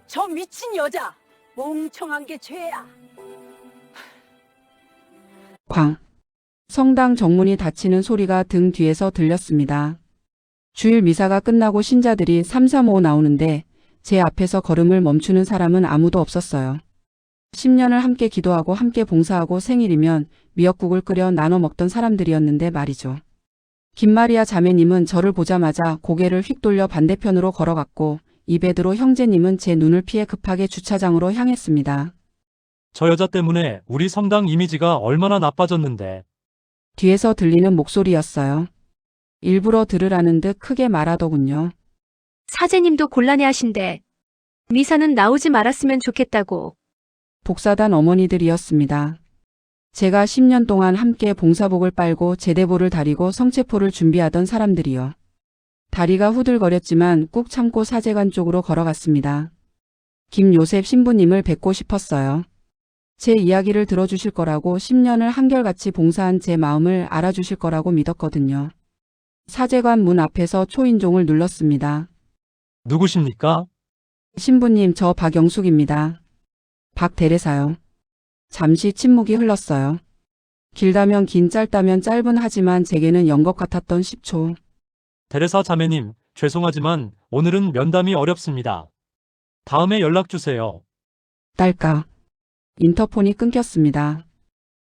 저 미친 여자 멍청한 게 죄야. 쾅. 성당 정문이 닫히는 소리가 등 뒤에서 들렸습니다. 주일 미사가 끝나고 신자들이 삼삼오오 나오는데 제 앞에서 걸음을 멈추는 사람은 아무도 없었어요. 10년을 함께 기도하고 함께 봉사하고 생일이면 미역국을 끓여 나눠 먹던 사람들이었는데 말이죠. 김마리아 자매님은 저를 보자마자 고개를 휙 돌려 반대편으로 걸어갔고 이베드로 형제님은 제 눈을 피해 급하게 주차장으로 향했습니다. 저 여자 때문에 우리 성당 이미지가 얼마나 나빠졌는데. 뒤에서 들리는 목소리였어요. 일부러 들으라는 듯 크게 말하더군요. 사제님도 곤란해하신데 미사는 나오지 말았으면 좋겠다고. 복사단 어머니들이었습니다. 제가 10년 동안 함께 봉사복을 빨고 제대보를 다리고 성체포를 준비하던 사람들이요. 다리가 후들거렸지만 꾹 참고 사제관 쪽으로 걸어갔습니다. 김요셉 신부님을 뵙고 싶었어요. 제 이야기를 들어주실 거라고 10년을 한결같이 봉사한 제 마음을 알아주실 거라고 믿었거든요. 사제관 문 앞에서 초인종을 눌렀습니다. 누구십니까? 신부님, 저 박영숙입니다. 박 대레사요. 잠시 침묵이 흘렀어요. 길다면 긴, 짧다면 짧은, 하지만 제게는 연 것 같았던 10초. 데레사 자매님, 죄송하지만 오늘은 면담이 어렵습니다. 다음에 연락 주세요. 딸까. 인터폰이 끊겼습니다.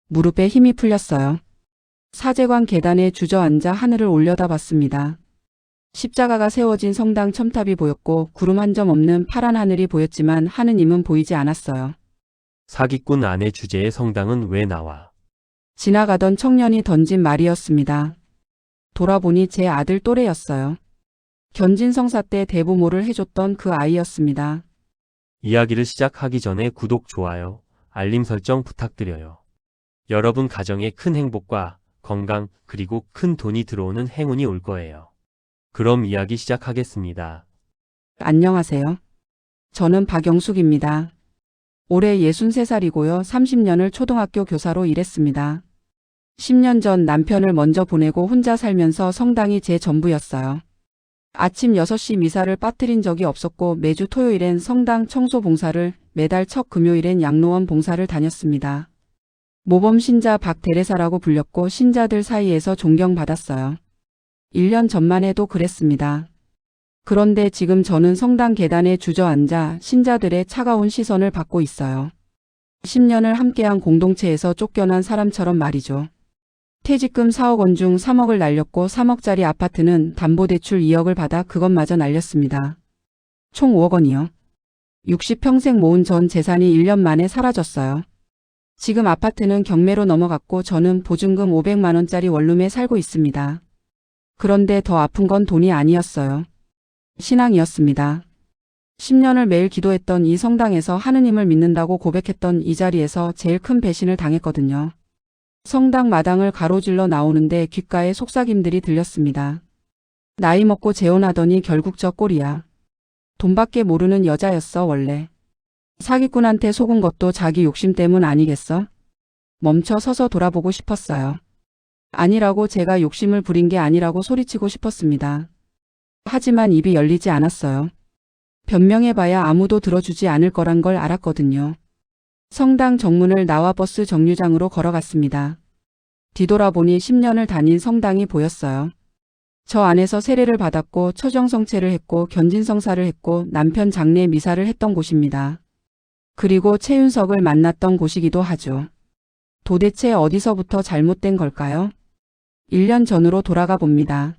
무릎에 힘이 풀렸어요. 사제관 계단에 주저앉아 하늘을 올려다봤습니다. 십자가가 세워진 성당 첨탑이 보였고 구름 한 점 없는 파란 하늘이 보였지만 하느님은 보이지 않았어요. 사기꾼 아내 주제의 성당은 왜 나와? 지나가던 청년이 던진 말이었습니다. 돌아보니 제 아들 또래였어요. 견진성사 때 대부모를 해줬던 그 아이였습니다. 이야기를 시작하기 전에 구독, 좋아요, 알림 설정 부탁드려요. 여러분 가정에 큰 행복과 건강 그리고 큰 돈이 들어오는 행운이 올 거예요. 그럼 이야기 시작하겠습니다. 안녕하세요. 저는 박영숙입니다. 올해 63살이고요. 30년을 초등학교 교사로 일했습니다. 10년 전 남편을 먼저 보내고 혼자 살면서 성당이 제 전부였어요. 아침 6시 미사를 빠뜨린 적이 없었고 매주 토요일엔 성당 청소 봉사를, 매달 첫 금요일엔 양로원 봉사를 다녔습니다. 모범 신자 박 대레사라고 불렸고 신자들 사이에서 존경받았어요. 1년 전만 해도 그랬습니다. 그런데 지금 저는 성당 계단에 주저앉아 신자들의 차가운 시선을 받고 있어요. 10년을 함께한 공동체에서 쫓겨난 사람처럼 말이죠. 퇴직금 4억 원 중 3억을 날렸고 3억짜리 아파트는 담보대출 2억을 받아 그것마저 날렸습니다. 총 5억 원이요. 60평생 모은 전 재산이 1년 만에 사라졌어요. 지금 아파트는 경매로 넘어갔고 저는 보증금 500만 원짜리 원룸에 살고 있습니다. 그런데 더 아픈 건 돈이 아니었어요. 신앙이었습니다. 10년을 매일 기도했던 이 성당에서 하느님을 믿는다고 고백했던 이 자리에서 제일 큰 배신을 당했거든요. 성당 마당을 가로질러 나오는데 귓가에 속삭임들이 들렸습니다. 나이 먹고 재혼하더니 결국 저 꼴이야. 돈밖에 모르는 여자였어 원래. 사기꾼한테 속은 것도 자기 욕심 때문 아니겠어? 멈춰 서서 돌아보고 싶었어요. 아니라고, 제가 욕심을 부린 게 아니라고 소리치고 싶었습니다. 하지만 입이 열리지 않았어요. 변명해봐야 아무도 들어주지 않을 거란 걸 알았거든요. 성당 정문을 나와 버스 정류장으로 걸어갔습니다. 뒤돌아보니 10년을 다닌 성당이 보였어요. 저 안에서 세례를 받았고 처정성체를 했고 견진성사를 했고 남편 장례 미사를 했던 곳입니다. 그리고 최윤석을 만났던 곳이기도 하죠. 도대체 어디서부터 잘못된 걸까요? 1년 전으로 돌아가 봅니다.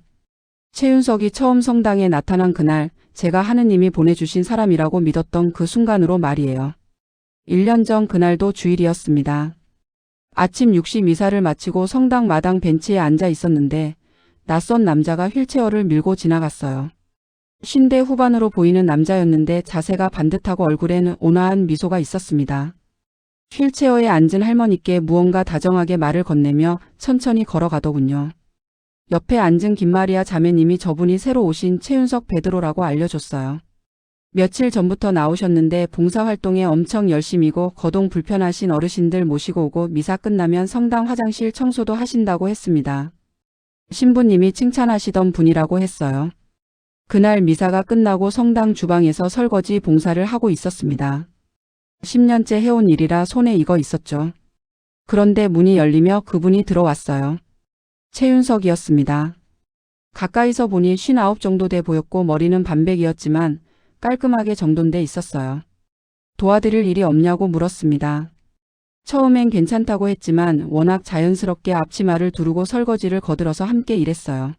최윤석이 처음 성당에 나타난 그날, 제가 하느님이 보내주신 사람이라고 믿었던 그 순간으로 말이에요. 1년 전 그날도 주일이었습니다. 아침 6시 미사를 마치고 성당 마당 벤치에 앉아 있었는데 낯선 남자가 휠체어를 밀고 지나갔어요. 50대 후반으로 보이는 남자였는데 자세가 반듯하고 얼굴에는 온화한 미소가 있었습니다. 휠체어에 앉은 할머니께 무언가 다정하게 말을 건네며 천천히 걸어가더군요. 옆에 앉은 김마리아 자매님이 저분이 새로 오신 최윤석 베드로라고 알려줬어요. 며칠 전부터 나오셨는데 봉사활동에 엄청 열심이고 거동 불편하신 어르신들 모시고 오고 미사 끝나면 성당 화장실 청소도 하신다고 했습니다. 신부님이 칭찬하시던 분이라고 했어요. 그날 미사가 끝나고 성당 주방에서 설거지 봉사를 하고 있었습니다. 10년째 해온 일이라 손에 익어 있었죠. 그런데 문이 열리며 그분이 들어왔어요. 최윤석이었습니다. 가까이서 보니 59 정도 돼 보였고 머리는 반백이었지만 깔끔하게 정돈돼 있었어요. 도와드릴 일이 없냐고 물었습니다. 처음엔 괜찮다고 했지만 워낙 자연스럽게 앞치마를 두르고 설거지를 거들어서 함께 일했어요.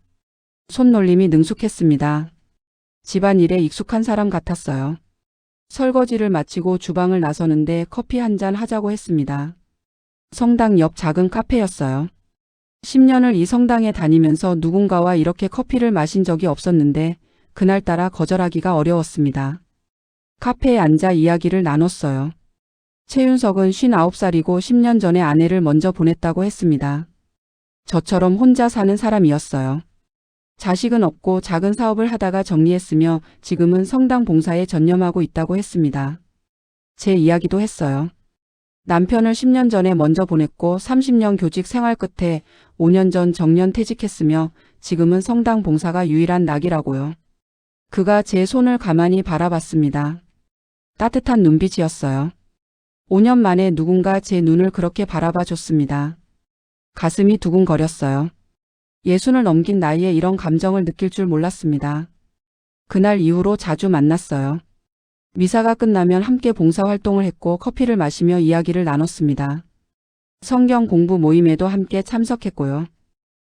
손놀림이 능숙했습니다. 집안일에 익숙한 사람 같았어요. 설거지를 마치고 주방을 나서는데 커피 한 잔 하자고 했습니다. 성당 옆 작은 카페였어요. 10년을 이 성당에 다니면서 누군가와 이렇게 커피를 마신 적이 없었는데 그날따라 거절하기가 어려웠습니다. 카페에 앉아 이야기를 나눴어요. 최윤석은 59살이고 10년 전에 아내를 먼저 보냈다고 했습니다. 저처럼 혼자 사는 사람이었어요. 자식은 없고 작은 사업을 하다가 정리했으며 지금은 성당 봉사에 전념하고 있다고 했습니다. 제 이야기도 했어요. 남편을 10년 전에 먼저 보냈고 30년 교직 생활 끝에 5년 전 정년 퇴직했으며 지금은 성당 봉사가 유일한 낙이라고요. 그가 제 손을 가만히 바라봤습니다. 따뜻한 눈빛이었어요. 5년 만에 누군가 제 눈을 그렇게 바라봐 줬습니다. 가슴이 두근거렸어요. 60을 넘긴 나이에 이런 감정을 느낄 줄 몰랐습니다. 그날 이후로 자주 만났어요. 미사가 끝나면 함께 봉사활동을 했고 커피를 마시며 이야기를 나눴습니다. 성경 공부 모임에도 함께 참석했고요.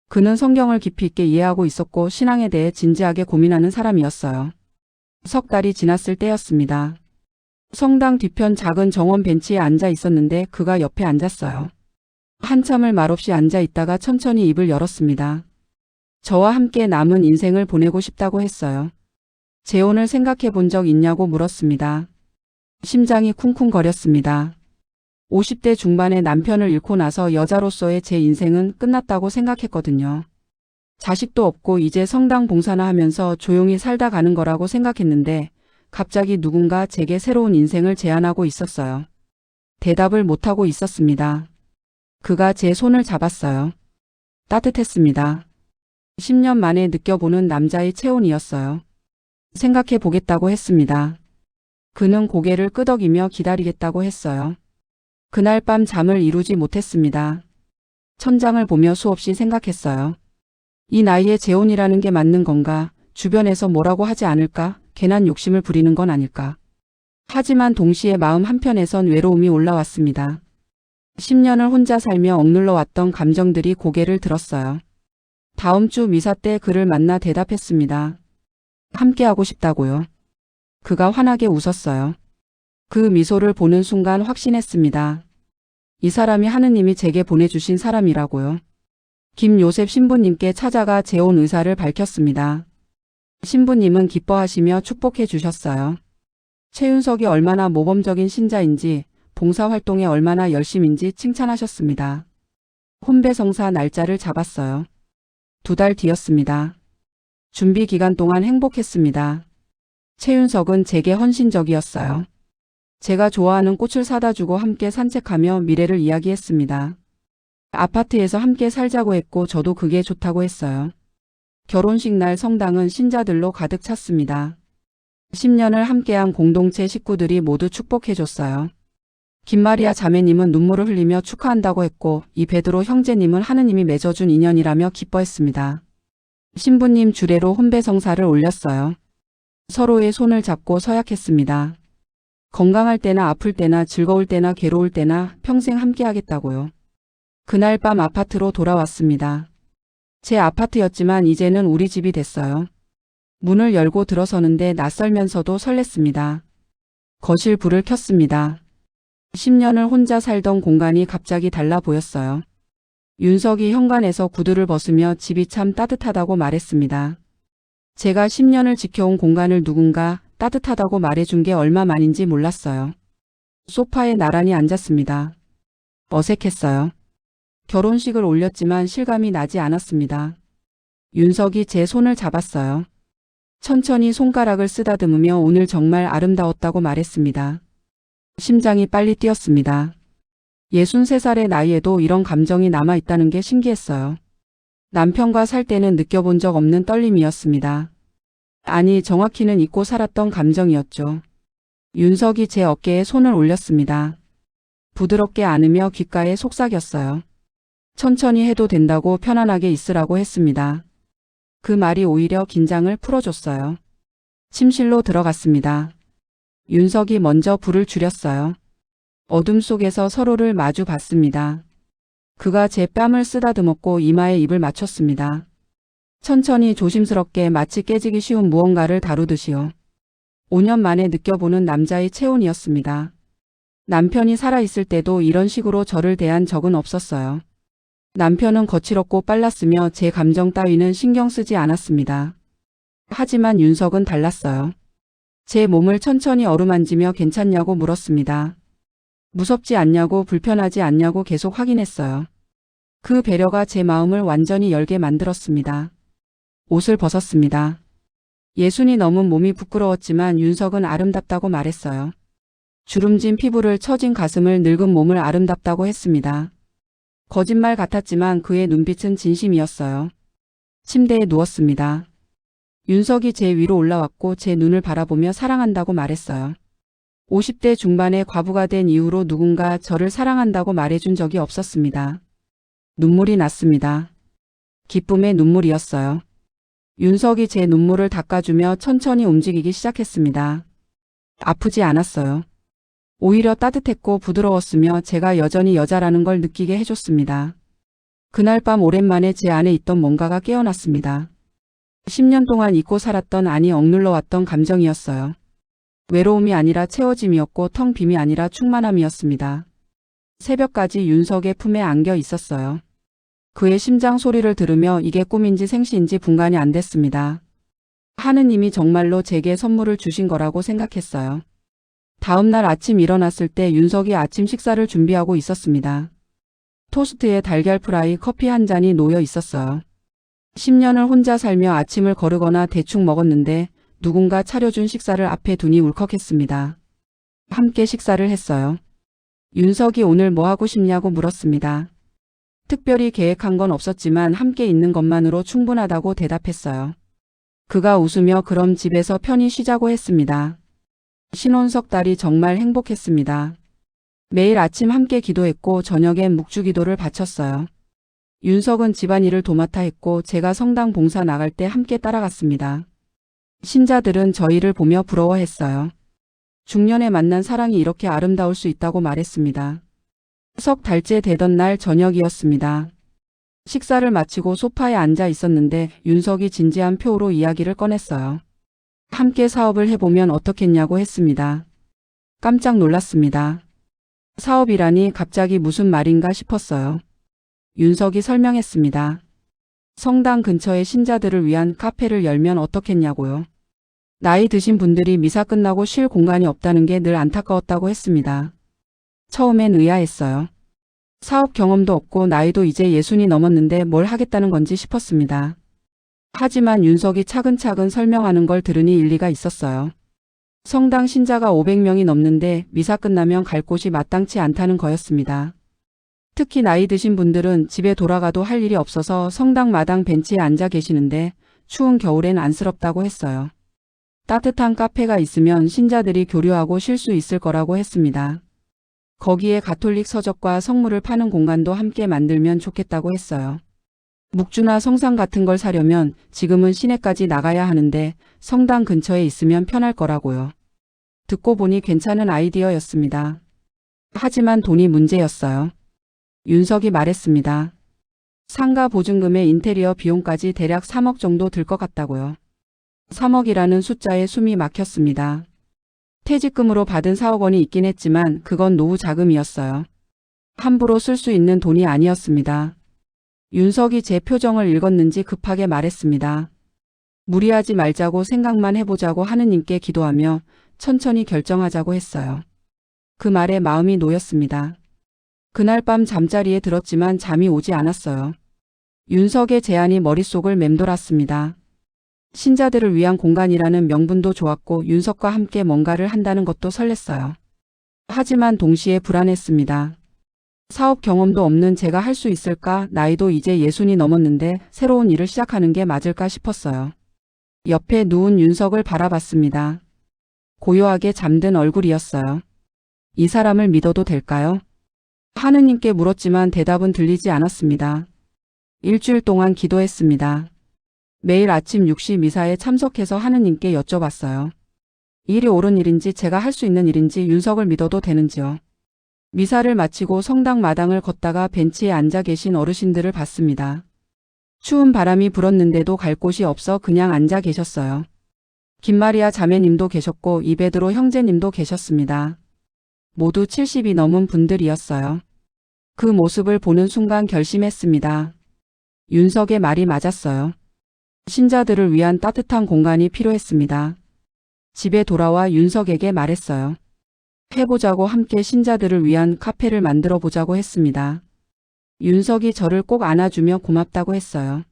그는 성경을 깊이 있게 이해하고 있었고 신앙에 대해 진지하게 고민하는 사람이었어요. 석 달이 지났을 때였습니다. 성당 뒤편 작은 정원 벤치에 앉아 있었는데 그가 옆에 앉았어요. 한참을 말없이 앉아 있다가 천천히 입을 열었습니다. 저와 함께 남은 인생을 보내고 싶다고 했어요. 재혼을 생각해 본 적 있냐고 물었습니다. 심장이 쿵쿵거렸습니다. 50대 중반에 남편을 잃고 나서 여자로서의 제 인생은 끝났다고 생각했거든요. 자식도 없고 이제 성당 봉사나 하면서 조용히 살다 가는 거라고 생각했는데 갑자기 누군가 제게 새로운 인생을 제안하고 있었어요. 대답을 못하고 있었습니다. 그가 제 손을 잡았어요. 따뜻했습니다. 10년 만에 느껴보는 남자의 체온이었어요. 생각해 보겠다고 했습니다. 그는 고개를 끄덕이며 기다리겠다고 했어요. 그날 밤 잠을 이루지 못했습니다. 천장을 보며 수없이 생각했어요. 이 나이에 재혼이라는 게 맞는 건가? 주변에서 뭐라고 하지 않을까? 괜한 욕심을 부리는 건 아닐까? 하지만 동시에 마음 한편에선 외로움이 올라왔습니다. 10년을 혼자 살며 억눌러 왔던 감정들이 고개를 들었어요. 다음 주 미사 때 그를 만나 대답했습니다. 함께하고 싶다고요. 그가 환하게 웃었어요. 그 미소를 보는 순간 확신했습니다. 이 사람이 하느님이 제게 보내주신 사람이라고요. 김요셉 신부님께 찾아가 재혼 의사를 밝혔습니다. 신부님은 기뻐하시며 축복해 주셨어요. 최윤석이 얼마나 모범적인 신자인지 봉사활동에 얼마나 열심인지 칭찬하셨습니다. 혼배성사 날짜를 잡았어요. 2달 뒤였습니다. 준비 기간 동안 행복했습니다. 최윤석은 제게 헌신적이었어요. 제가 좋아하는 꽃을 사다 주고 함께 산책하며 미래를 이야기했습니다. 아파트에서 함께 살자고 했고 저도 그게 좋다고 했어요. 결혼식 날 성당은 신자들로 가득 찼습니다. 10년을 함께한 공동체 식구들이 모두 축복해줬어요. 김마리아 자매님은 눈물을 흘리며 축하한다고 했고 이 베드로 형제님은 하느님이 맺어준 인연이라며 기뻐했습니다. 신부님 주례로 혼배성사를 올렸어요. 서로의 손을 잡고 서약했습니다. 건강할 때나 아플 때나 즐거울 때나 괴로울 때나 평생 함께하겠다고요. 그날 밤 아파트로 돌아왔습니다. 제 아파트였지만 이제는 우리 집이 됐어요. 문을 열고 들어서는데 낯설면서도 설렜습니다. 거실 불을 켰습니다. 10년을 혼자 살던 공간이 갑자기 달라 보였어요. 윤석이 현관에서 구두를 벗으며 집이 참 따뜻하다고 말했습니다. 제가 10년을 지켜온 공간을 누군가 따뜻하다고 말해준 게 얼마만인지 몰랐어요. 소파에 나란히 앉았습니다. 어색했어요. 결혼식을 올렸지만 실감이 나지 않았습니다. 윤석이 제 손을 잡았어요. 천천히 손가락을 쓰다듬으며 오늘 정말 아름다웠다고 말했습니다. 심장이 빨리 뛰었습니다. 63살의 나이에도 이런 감정이 남아있다는 게 신기했어요. 남편과 살 때는 느껴본 적 없는 떨림이었습니다. 아니, 정확히는 잊고 살았던 감정이었죠. 윤석이 제 어깨에 손을 올렸습니다. 부드럽게 안으며 귓가에 속삭였어요. 천천히 해도 된다고 편안하게 있으라고 했습니다. 그 말이 오히려 긴장을 풀어줬어요. 침실로 들어갔습니다. 윤석이 먼저 불을 줄였어요. 어둠 속에서 서로를 마주 봤습니다. 그가 제 뺨을 쓰다듬었고 이마에 입을 맞췄습니다. 천천히 조심스럽게 마치 깨지기 쉬운 무언가를 다루듯이요. 5년 만에 느껴보는 남자의 체온이었습니다. 남편이 살아있을 때도 이런 식으로 저를 대한 적은 없었어요. 남편은 거칠었고 빨랐으며 제 감정 따위는 신경 쓰지 않았습니다. 하지만 윤석은 달랐어요. 제 몸을 천천히 어루만지며 괜찮냐고 물었습니다. 무섭지 않냐고 불편하지 않냐고 계속 확인했어요. 그 배려가 제 마음을 완전히 열게 만들었습니다. 옷을 벗었습니다. 예순이 넘은 몸이 부끄러웠지만 윤석은 아름답다고 말했어요. 주름진 피부를 처진 가슴을 늙은 몸을 아름답다고 했습니다. 거짓말 같았지만 그의 눈빛은 진심이었어요. 침대에 누웠습니다. 윤석이 제 위로 올라왔고 제 눈을 바라보며 사랑한다고 말했어요. 50대 중반의 과부가 된 이후로 누군가 저를 사랑한다고 말해준 적이 없었습니다. 눈물이 났습니다. 기쁨의 눈물이었어요. 윤석이 제 눈물을 닦아주며 천천히 움직이기 시작했습니다. 아프지 않았어요. 오히려 따뜻했고 부드러웠으며 제가 여전히 여자라는 걸 느끼게 해줬습니다. 그날 밤 오랜만에 제 안에 있던 뭔가가 깨어났습니다. 10년 동안 잊고 살았던, 아니 억눌러왔던 감정이었어요. 외로움이 아니라 채워짐이었고 텅 빔이 아니라 충만함이었습니다. 새벽까지 윤석의 품에 안겨 있었어요. 그의 심장 소리를 들으며 이게 꿈인지 생시인지 분간이 안 됐습니다. 하느님이 정말로 제게 선물을 주신 거라고 생각했어요. 다음 날 아침 일어났을 때 윤석이 아침 식사를 준비하고 있었습니다. 토스트에 달걀 프라이, 커피 한 잔이 놓여 있었어요. 10년을 혼자 살며 아침을 거르거나 대충 먹었는데 누군가 차려준 식사를 앞에 두니 울컥했습니다. 함께 식사를 했어요. 윤석이 오늘 뭐 하고 싶냐고 물었습니다. 특별히 계획한 건 없었지만 함께 있는 것만으로 충분하다고 대답했어요. 그가 웃으며 그럼 집에서 편히 쉬자고 했습니다. 신혼석 달이 정말 행복했습니다. 매일 아침 함께 기도했고 저녁엔 묵주기도를 바쳤어요. 윤석은 집안일을 도맡아 했고 제가 성당 봉사 나갈 때 함께 따라갔습니다. 신자들은 저희를 보며 부러워했어요. 중년에 만난 사랑이 이렇게 아름다울 수 있다고 말했습니다. 석 달째 되던 날 저녁이었습니다. 식사를 마치고 소파에 앉아 있었는데 윤석이 진지한 표로 이야기를 꺼냈어요. 함께 사업을 해보면 어떻겠냐고 했습니다. 깜짝 놀랐습니다. 사업이라니 갑자기 무슨 말인가 싶었어요. 윤석이 설명했습니다. 성당 근처에 신자들을 위한 카페를 열면 어떻겠냐고요. 나이 드신 분들이 미사 끝나고 쉴 공간이 없다는 게 늘 안타까웠다고 했습니다. 처음엔 의아했어요. 사업 경험도 없고 나이도 이제 60이 넘었는데 뭘 하겠다는 건지 싶었습니다. 하지만 윤석이 차근차근 설명하는 걸 들으니 일리가 있었어요. 성당 신자가 500명이 넘는데 미사 끝나면 갈 곳이 마땅치 않다는 거였습니다. 특히 나이 드신 분들은 집에 돌아가도 할 일이 없어서 성당 마당 벤치에 앉아 계시는데 추운 겨울엔 안쓰럽다고 했어요. 따뜻한 카페가 있으면 신자들이 교류하고 쉴 수 있을 거라고 했습니다. 거기에 가톨릭 서적과 성물을 파는 공간도 함께 만들면 좋겠다고 했어요. 묵주나 성상 같은 걸 사려면 지금은 시내까지 나가야 하는데 성당 근처에 있으면 편할 거라고요. 듣고 보니 괜찮은 아이디어였습니다. 하지만 돈이 문제였어요. 윤석이 말했습니다. 상가 보증금에 인테리어 비용까지 대략 3억 정도 들 것 같다고요. 3억이라는 숫자에 숨이 막혔습니다. 퇴직금으로 받은 4억 원이 있긴 했지만 그건 노후 자금이었어요. 함부로 쓸 수 있는 돈이 아니었습니다. 윤석이 제 표정을 읽었는지 급하게 말했습니다. 무리하지 말자고 생각만 해보자고 하느님께 기도하며 천천히 결정하자고 했어요. 그 말에 마음이 놓였습니다. 그날 밤 잠자리에 들었지만 잠이 오지 않았어요. 윤석의 제안이 머릿속을 맴돌았습니다. 신자들을 위한 공간이라는 명분도 좋았고 윤석과 함께 뭔가를 한다는 것도 설렜어요. 하지만 동시에 불안했습니다. 사업 경험도 없는 제가 할 수 있을까? 나이도 이제 60이 넘었는데 새로운 일을 시작하는 게 맞을까 싶었어요. 옆에 누운 윤석을 바라봤습니다. 고요하게 잠든 얼굴이었어요. 이 사람을 믿어도 될까요? 하느님께 물었지만 대답은 들리지 않았습니다. 일주일 동안 기도했습니다. 매일 아침 6시 미사에 참석해서 하느님께 여쭤봤어요. 일이 옳은 일인지 제가 할 수 있는 일인지 윤석을 믿어도 되는지요. 미사를 마치고 성당 마당을 걷다가 벤치에 앉아 계신 어르신들을 봤습니다. 추운 바람이 불었는데도 갈 곳이 없어 그냥 앉아 계셨어요. 김마리아 자매님도 계셨고 이베드로 형제님도 계셨습니다. 모두 70이 넘은 분들이었어요. 그 모습을 보는 순간 결심했습니다. 윤석의 말이 맞았어요. 신자들을 위한 따뜻한 공간이 필요했습니다. 집에 돌아와 윤석에게 말했어요. 해보자고 함께 신자들을 위한 카페를 만들어 보자고 했습니다. 윤석이 저를 꼭 안아주며 고맙다고 했어요.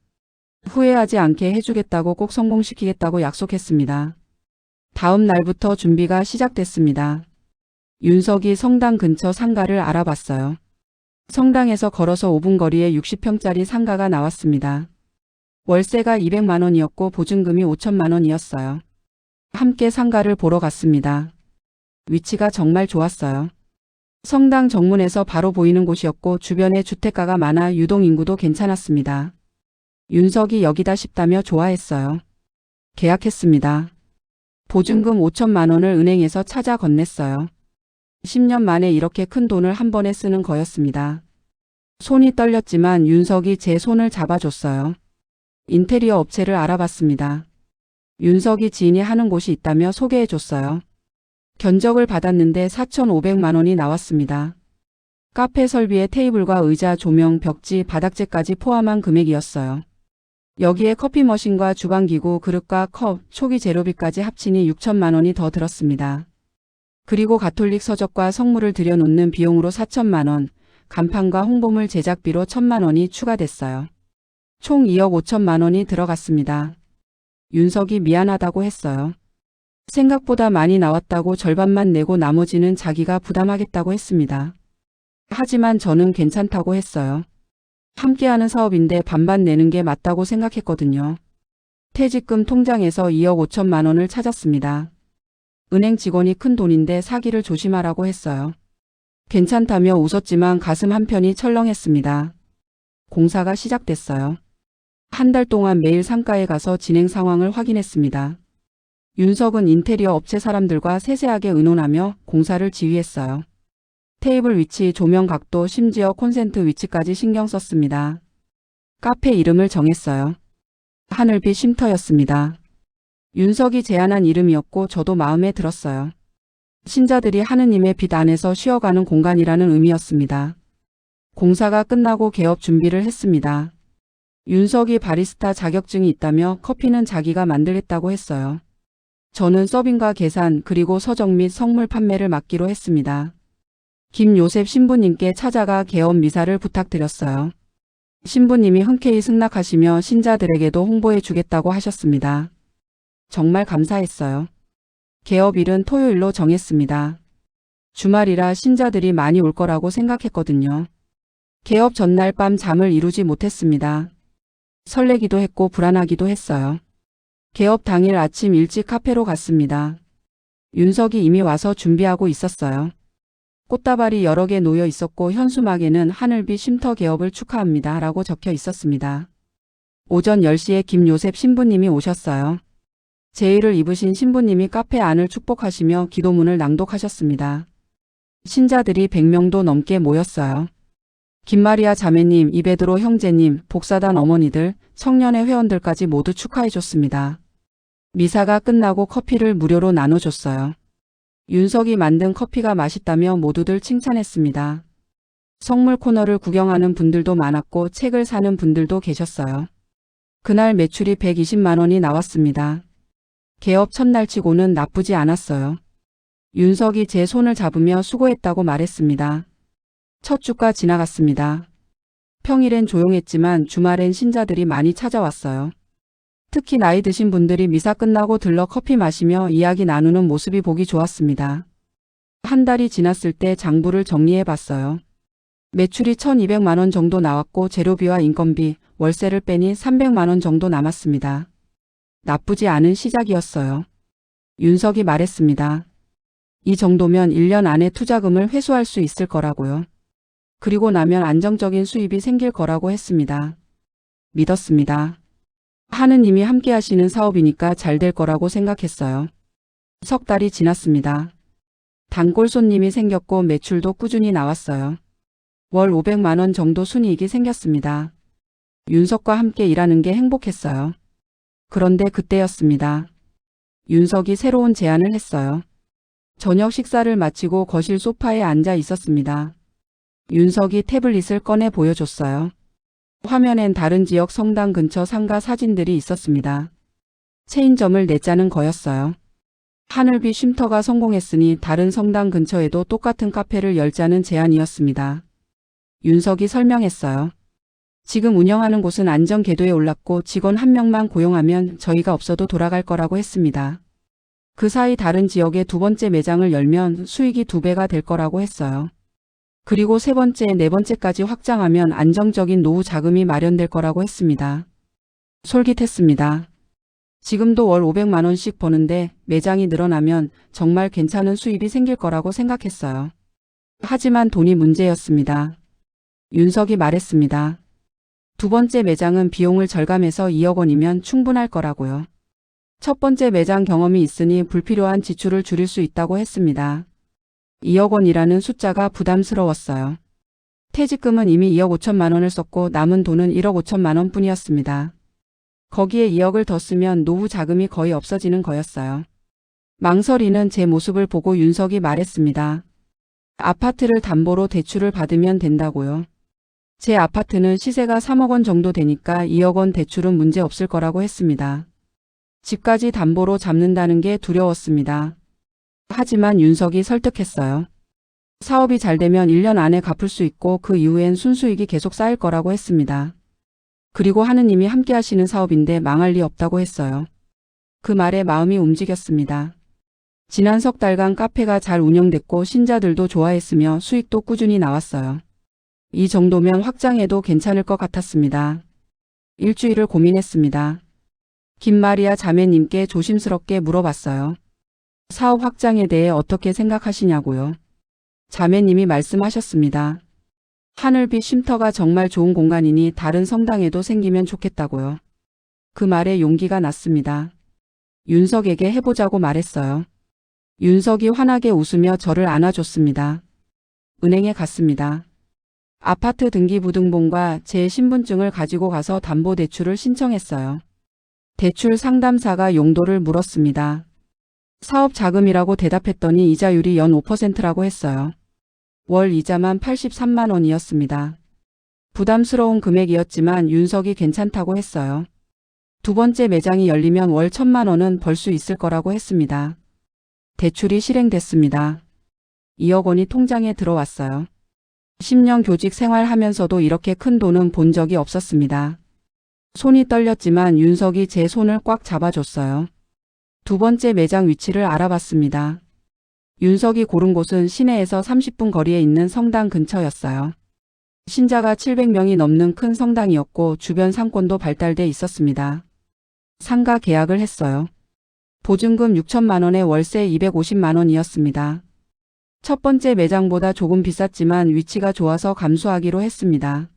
후회하지 않게 해주겠다고 꼭 성공시키겠다고 약속했습니다. 다음 날부터 준비가 시작됐습니다. 윤석이 성당 근처 상가를 알아봤어요. 성당에서 걸어서 5분 거리에 60평짜리 상가가 나왔습니다. 월세가 200만 원이었고 보증금이 5천만 원이었어요. 함께 상가를 보러 갔습니다. 위치가 정말 좋았어요. 성당 정문에서 바로 보이는 곳이었고 주변에 주택가가 많아 유동인구도 괜찮았습니다. 윤석이 여기다 싶다며 좋아했어요. 계약했습니다. 보증금 5천만 원을 은행에서 찾아 건넸어요. 10년 만에 이렇게 큰 돈을 한 번에 쓰는 거였습니다. 손이 떨렸지만 윤석이 제 손을 잡아줬어요. 인테리어 업체를 알아봤습니다. 윤석이 지인이 하는 곳이 있다며 소개해줬어요. 견적을 받았는데 4,500만 원이 나왔습니다. 카페 설비에 테이블과 의자, 조명, 벽지, 바닥재까지 포함한 금액이었어요. 여기에 커피 머신과 주방기구, 그릇과 컵, 초기 재료비까지 합치니 6천만 원이 더 들었습니다. 그리고 가톨릭 서적과 성물을 들여놓는 비용으로 4천만 원, 간판과 홍보물 제작비로 1천만 원이 추가됐어요. 총 2억 5천만 원이 들어갔습니다. 윤석이 미안하다고 했어요. 생각보다 많이 나왔다고 절반만 내고 나머지는 자기가 부담하겠다고 했습니다. 하지만 저는 괜찮다고 했어요. 함께하는 사업인데 반반 내는 게 맞다고 생각했거든요. 퇴직금 통장에서 2억 5천만 원을 찾았습니다. 은행 직원이 큰 돈인데 사기를 조심하라고 했어요. 괜찮다며 웃었지만 가슴 한편이 철렁했습니다. 공사가 시작됐어요. 한 달 동안 매일 상가에 가서 진행 상황을 확인했습니다. 윤석은 인테리어 업체 사람들과 세세하게 의논하며 공사를 지휘했어요. 테이블 위치, 조명 각도, 심지어 콘센트 위치까지 신경 썼습니다. 카페 이름을 정했어요. 하늘빛 쉼터였습니다. 윤석이 제안한 이름이었고 저도 마음에 들었어요. 신자들이 하느님의 빛 안에서 쉬어가는 공간이라는 의미였습니다. 공사가 끝나고 개업 준비를 했습니다. 윤석이 바리스타 자격증이 있다며 커피는 자기가 만들겠다고 했어요. 저는 서빙과 계산 그리고 서적 및 성물 판매를 맡기로 했습니다. 김요셉 신부님께 찾아가 개업 미사를 부탁드렸어요. 신부님이 흔쾌히 승낙하시며 신자들에게도 홍보해 주겠다고 하셨습니다. 정말 감사했어요. 개업일은 토요일로 정했습니다. 주말이라 신자들이 많이 올 거라고 생각했거든요. 개업 전날 밤 잠을 이루지 못했습니다. 설레기도 했고 불안하기도 했어요. 개업 당일 아침 일찍 카페로 갔습니다. 윤석이 이미 와서 준비하고 있었어요. 꽃다발이 여러 개 놓여 있었고 현수막에는 하늘빛 쉼터 개업을 축하합니다 라고 적혀 있었습니다. 오전 10시에 김요셉 신부님이 오셨어요. 제의를 입으신 신부님이 카페 안을 축복하시며 기도문을 낭독하셨습니다. 신자들이 100명도 넘게 모였어요. 김마리아 자매님, 이베드로 형제님, 복사단 어머니들, 청년회 회원들까지 모두 축하해줬습니다. 미사가 끝나고 커피를 무료로 나눠줬어요. 윤석이 만든 커피가 맛있다며 모두들 칭찬했습니다. 성물 코너를 구경하는 분들도 많았고 책을 사는 분들도 계셨어요. 그날 매출이 120만 원이 나왔습니다. 개업 첫날치고는 나쁘지 않았어요. 윤석이 제 손을 잡으며 수고했다고 말했습니다. 첫 주가 지나갔습니다. 평일엔 조용했지만 주말엔 신자들이 많이 찾아왔어요. 특히 나이 드신 분들이 미사 끝나고 들러 커피 마시며 이야기 나누는 모습이 보기 좋았습니다. 한 달이 지났을 때 장부를 정리해 봤어요. 매출이 1,200만 원 정도 나왔고 재료비와 인건비, 월세를 빼니 300만 원 정도 남았습니다. 나쁘지 않은 시작이었어요. 윤석이 말했습니다. 이 정도면 1년 안에 투자금을 회수할 수 있을 거라고요. 그리고 나면 안정적인 수입이 생길 거라고 했습니다. 믿었습니다. 하느님이 함께 하시는 사업이니까 잘 될 거라고 생각했어요. 석 달이 지났습니다. 단골 손님이 생겼고 매출도 꾸준히 나왔어요. 월 500만 원 정도 순이익이 생겼습니다. 윤석과 함께 일하는 게 행복했어요. 그런데 그때였습니다. 윤석이 새로운 제안을 했어요. 저녁 식사를 마치고 거실 소파에 앉아 있었습니다. 윤석이 태블릿을 꺼내 보여줬어요. 화면엔 다른 지역 성당 근처 상가 사진들이 있었습니다. 체인점을 내자는 거였어요. 하늘비 쉼터가 성공했으니 다른 성당 근처에도 똑같은 카페를 열자는 제안이었습니다. 윤석이 설명했어요. 지금 운영하는 곳은 안전 궤도에 올랐고 직원 한 명만 고용하면 저희가 없어도 돌아갈 거라고 했습니다. 그 사이 다른 지역에 두 번째 매장을 열면 수익이 2배가 될 거라고 했어요. 그리고 세 번째, 네 번째까지 확장하면 안정적인 노후 자금이 마련될 거라고 했습니다. 솔깃했습니다. 지금도 월 500만 원씩 버는데 매장이 늘어나면 정말 괜찮은 수입이 생길 거라고 생각했어요. 하지만 돈이 문제였습니다. 윤석이 말했습니다. 두 번째 매장은 비용을 절감해서 2억 원이면 충분할 거라고요. 첫 번째 매장 경험이 있으니 불필요한 지출을 줄일 수 있다고 했습니다. 2억 원이라는 숫자가 부담스러웠어요. 퇴직금은 이미 2억 5천만 원을 썼고 남은 돈은 1억 5천만 원 뿐이었습니다. 거기에 2억을 더 쓰면 노후 자금이 거의 없어지는 거였어요. 망설이는 제 모습을 보고 윤석이 말했습니다. 아파트를 담보로 대출을 받으면 된다고요. 제 아파트는 시세가 3억 원 정도 되니까 2억 원 대출은 문제 없을 거라고 했습니다. 집까지 담보로 잡는다는 게 두려웠습니다. 하지만 윤석이 설득했어요. 사업이 잘 되면 1년 안에 갚을 수 있고 그 이후엔 순수익이 계속 쌓일 거라고 했습니다. 그리고 하느님이 함께 하시는 사업인데 망할 리 없다고 했어요. 그 말에 마음이 움직였습니다. 지난 석 달간 카페가 잘 운영됐고 신자들도 좋아했으며 수익도 꾸준히 나왔어요. 이 정도면 확장해도 괜찮을 것 같았습니다. 일주일을 고민했습니다. 김마리아 자매님께 조심스럽게 물어봤어요. 사업 확장에 대해 어떻게 생각하시냐고요. 자매님이 말씀하셨습니다. 하늘비 쉼터가 정말 좋은 공간이니 다른 성당에도 생기면 좋겠다고요. 그 말에 용기가 났습니다. 윤석에게 해보자고 말했어요. 윤석이 환하게 웃으며 저를 안아줬습니다. 은행에 갔습니다. 아파트 등기부등본과 제 신분증을 가지고 가서 담보대출을 신청했어요. 대출 상담사가 용도를 물었습니다. 사업 자금이라고 대답했더니 이자율이 연 5%라고 했어요. 월 이자만 83만 원이었습니다. 부담스러운 금액이었지만 윤석이 괜찮다고 했어요. 두 번째 매장이 열리면 월 1,000만 원은 벌 수 있을 거라고 했습니다. 대출이 실행됐습니다. 2억 원이 통장에 들어왔어요. 10년 교직 생활하면서도 이렇게 큰 돈은 본 적이 없었습니다. 손이 떨렸지만 윤석이 제 손을 꽉 잡아줬어요. 두 번째 매장 위치를 알아봤습니다. 윤석이 고른 곳은 시내에서 30분 거리에 있는 성당 근처였어요. 신자가 700명이 넘는 큰 성당이었고 주변 상권도 발달돼 있었습니다. 상가 계약을 했어요. 보증금 6천만 원에 월세 250만 원이었습니다. 첫 번째 매장보다 조금 비쌌지만 위치가 좋아서 감수하기로 했습니다.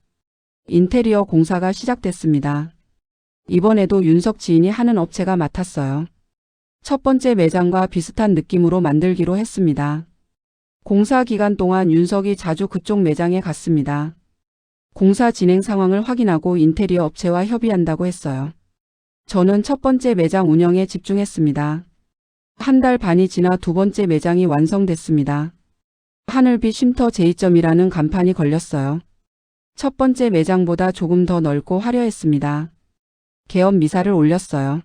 인테리어 공사가 시작됐습니다. 이번에도 윤석 지인이 하는 업체가 맡았어요. 첫 번째 매장과 비슷한 느낌으로 만들기로 했습니다. 공사 기간 동안 윤석이 자주 그쪽 매장에 갔습니다. 공사 진행 상황을 확인하고 인테리어 업체와 협의한다고 했어요. 저는 첫 번째 매장 운영에 집중했습니다. 한 달 반이 지나 두 번째 매장이 완성됐습니다. 하늘비 쉼터 제2점이라는 간판이 걸렸어요. 첫 번째 매장보다 조금 더 넓고 화려했습니다. 개업 미사를 올렸어요.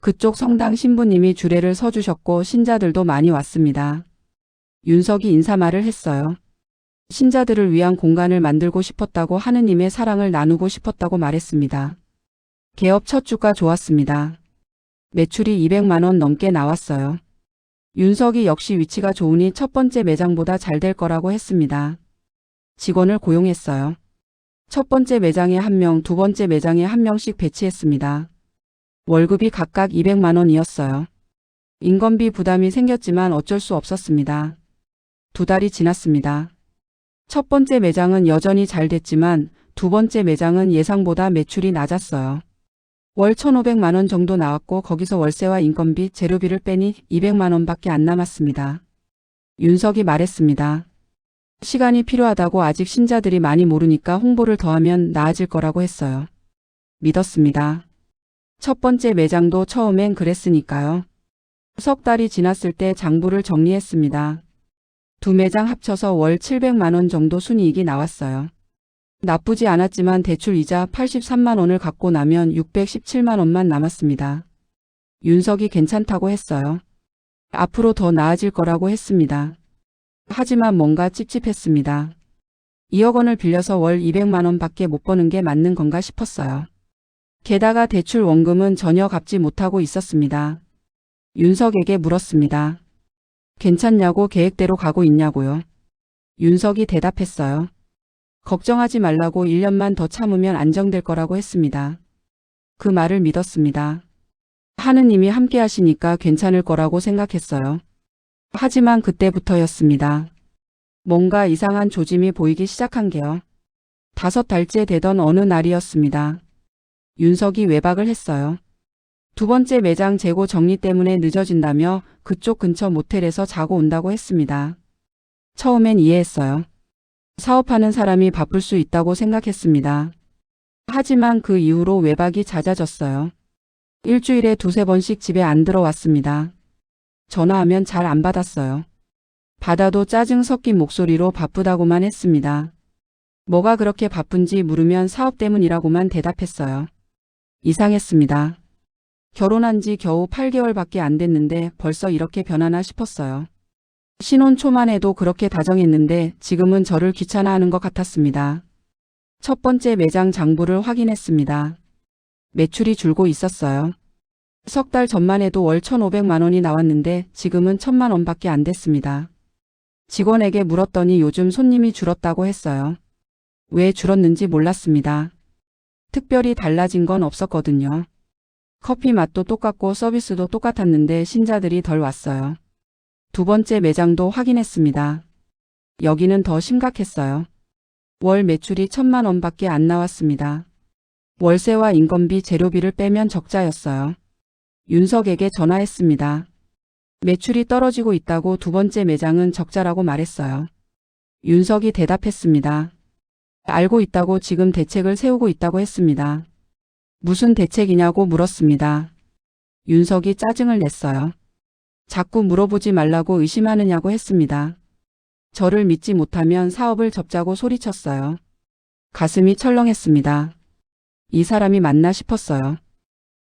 그쪽 성당 신부님이 주례를 서주셨고 신자들도 많이 왔습니다. 윤석이 인사말을 했어요. 신자들을 위한 공간을 만들고 싶었다고 하느님의 사랑을 나누고 싶었다고 말했습니다. 개업 첫 주가 좋았습니다. 매출이 200만 원 넘게 나왔어요. 윤석이 역시 위치가 좋으니 첫 번째 매장보다 잘 될 거라고 했습니다. 직원을 고용했어요. 첫 번째 매장에 1명, 두 번째 매장에 1명씩 배치했습니다. 월급이 각각 200만 원이었어요. 인건비 부담이 생겼지만 어쩔 수 없었습니다. 2달이 지났습니다. 첫 번째 매장은 여전히 잘 됐지만 두 번째 매장은 예상보다 매출이 낮았어요. 월 1,500만 원 정도 나왔고 거기서 월세와 인건비, 재료비를 빼니 200만 원밖에 안 남았습니다. 윤석이 말했습니다. 시간이 필요하다고 아직 신자들이 많이 모르니까 홍보를 더하면 나아질 거라고 했어요. 믿었습니다. 첫 번째 매장도 처음엔 그랬으니까요. 석 달이 지났을 때 장부를 정리했습니다. 두 매장 합쳐서 월 700만 원 정도 순이익이 나왔어요. 나쁘지 않았지만 대출 이자 83만 원을 갚고 나면 617만 원만 남았습니다. 윤석이 괜찮다고 했어요. 앞으로 더 나아질 거라고 했습니다. 하지만 뭔가 찝찝했습니다. 2억 원을 빌려서 월 200만 원밖에 못 버는 게 맞는 건가 싶었어요. 게다가 대출 원금은 전혀 갚지 못하고 있었습니다. 윤석에게 물었습니다. 괜찮냐고, 계획대로 가고 있냐고요. 윤석이 대답했어요. 걱정하지 말라고, 1년만 더 참으면 안정될 거라고 했습니다. 그 말을 믿었습니다. 하느님이 함께 하시니까 괜찮을 거라고 생각했어요. 하지만 그때부터였습니다. 뭔가 이상한 조짐이 보이기 시작한 게요. 5달째 되던 어느 날이었습니다. 윤석이 외박을 했어요. 두 번째 매장 재고 정리 때문에 늦어진다며 그쪽 근처 모텔에서 자고 온다고 했습니다. 처음엔 이해했어요. 사업하는 사람이 바쁠 수 있다고 생각했습니다. 하지만 그 이후로 외박이 잦아졌어요. 일주일에 2~3번씩 집에 안 들어왔습니다. 전화하면 잘 안 받았어요. 받아도 짜증 섞인 목소리로 바쁘다고만 했습니다. 뭐가 그렇게 바쁜지 물으면 사업 때문이라고만 대답했어요. 이상했습니다. 결혼한 지 겨우 8개월밖에 안 됐는데 벌써 이렇게 변하나 싶었어요. 신혼 초만 해도 그렇게 다정했는데 지금은 저를 귀찮아하는 것 같았습니다. 첫 번째 매장 장부를 확인했습니다. 매출이 줄고 있었어요. 석 달 전만 해도 월 1,500만 원이 나왔는데 지금은 1,000만 원밖에 안 됐습니다. 직원에게 물었더니 요즘 손님이 줄었다고 했어요. 왜 줄었는지 몰랐습니다. 특별히 달라진 건 없었거든요. 커피 맛도 똑같고 서비스도 똑같았는데 신자들이 덜 왔어요. 두 번째 매장도 확인했습니다. 여기는 더 심각했어요. 월 매출이 1,000만 원밖에 안 나왔습니다. 월세와 인건비, 재료비를 빼면 적자였어요. 윤석에게 전화했습니다. 매출이 떨어지고 있다고 두 번째 매장은 적자라고 말했어요. 윤석이 대답했습니다. 알고 있다고, 지금 대책을 세우고 있다고 했습니다. 무슨 대책이냐고 물었습니다. 윤석이 짜증을 냈어요. 자꾸 물어보지 말라고 의심하느냐고 했습니다. 저를 믿지 못하면 사업을 접자고 소리쳤어요. 가슴이 철렁했습니다. 이 사람이 맞나 싶었어요.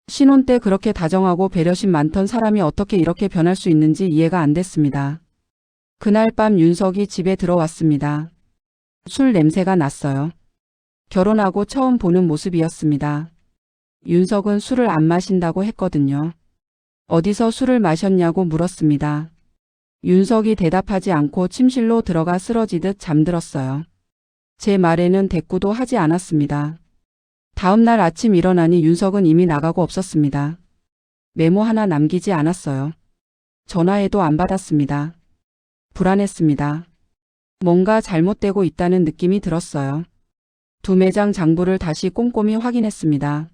신혼 때 그렇게 다정하고 배려심 많던 사람이 어떻게 이렇게 변할 수 있는지 이해가 안 됐습니다. 그날 밤 윤석이 집에 들어왔습니다. 술 냄새가 났어요. 결혼하고 처음 보는 모습이었습니다. 윤석은 술을 안 마신다고 했거든요. 어디서 술을 마셨냐고 물었습니다. 윤석이 대답하지 않고 침실로 들어가 쓰러지듯 잠들었어요. 제 말에는 대꾸도 하지 않았습니다. 다음 날 아침 일어나니 윤석은 이미 나가고 없었습니다. 메모 하나 남기지 않았어요. 전화해도 안 받았습니다. 불안했습니다. 뭔가 잘못되고 있다는 느낌이 들었어요. 두 매장 장부를 다시 꼼꼼히 확인했습니다.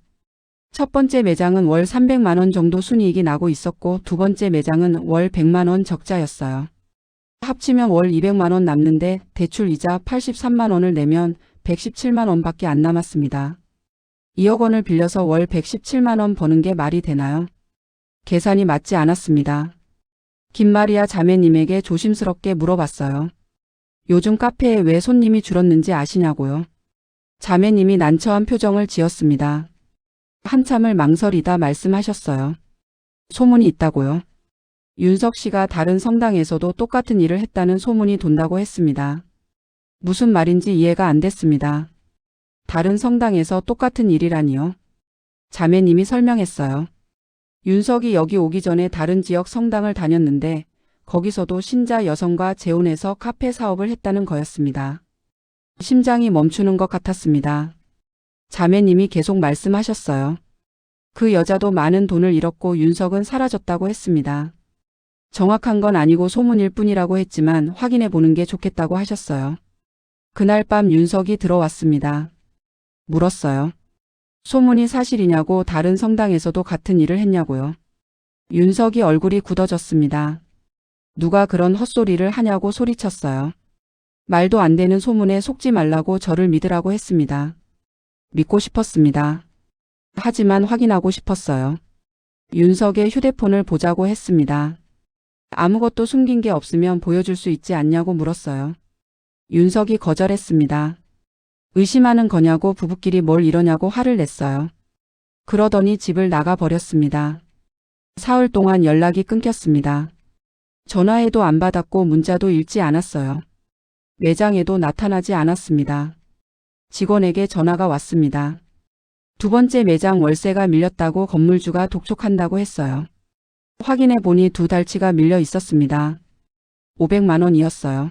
첫 번째 매장은 월 300만 원 정도 순이익이 나고 있었고 두 번째 매장은 월 100만 원 적자였어요. 합치면 월 200만 원 남는데 대출 이자 83만 원을 내면 117만 원밖에 안 남았습니다. 2억 원을 빌려서 월 117만 원 버는 게 말이 되나요? 계산이 맞지 않았습니다. 김마리아 자매님에게 조심스럽게 물어봤어요. 요즘 카페에 왜 손님이 줄었는지 아시냐고요? 자매님이 난처한 표정을 지었습니다. 한참을 망설이다 말씀하셨어요. 소문이 있다고요? 윤석 씨가 다른 성당에서도 똑같은 일을 했다는 소문이 돈다고 했습니다. 무슨 말인지 이해가 안 됐습니다. 다른 성당에서 똑같은 일이라니요? 자매님이 설명했어요. 윤석이 여기 오기 전에 다른 지역 성당을 다녔는데 거기서도 신자 여성과 재혼해서 카페 사업을 했다는 거였습니다. 심장이 멈추는 것 같았습니다. 자매님이 계속 말씀하셨어요. 그 여자도 많은 돈을 잃었고 윤석은 사라졌다고 했습니다. 정확한 건 아니고 소문일 뿐이라고 했지만 확인해 보는 게 좋겠다고 하셨어요. 그날 밤 윤석이 들어왔습니다. 물었어요. 소문이 사실이냐고, 다른 성당에서도 같은 일을 했냐고요. 윤석이 얼굴이 굳어졌습니다. 누가 그런 헛소리를 하냐고 소리쳤어요. 말도 안 되는 소문에 속지 말라고 저를 믿으라고 했습니다. 믿고 싶었습니다. 하지만 확인하고 싶었어요. 윤석의 휴대폰을 보자고 했습니다. 아무것도 숨긴 게 없으면 보여줄 수 있지 않냐고 물었어요. 윤석이 거절했습니다. 의심하는 거냐고, 부부끼리 뭘 이러냐고 화를 냈어요. 그러더니 집을 나가 버렸습니다. 사흘 동안 연락이 끊겼습니다. 전화해도 안 받았고 문자도 읽지 않았어요. 매장에도 나타나지 않았습니다. 직원에게 전화가 왔습니다. 두 번째 매장 월세가 밀렸다고 건물주가 독촉한다고 했어요. 확인해 보니 2달치가 밀려 있었습니다. 500만 원이었어요.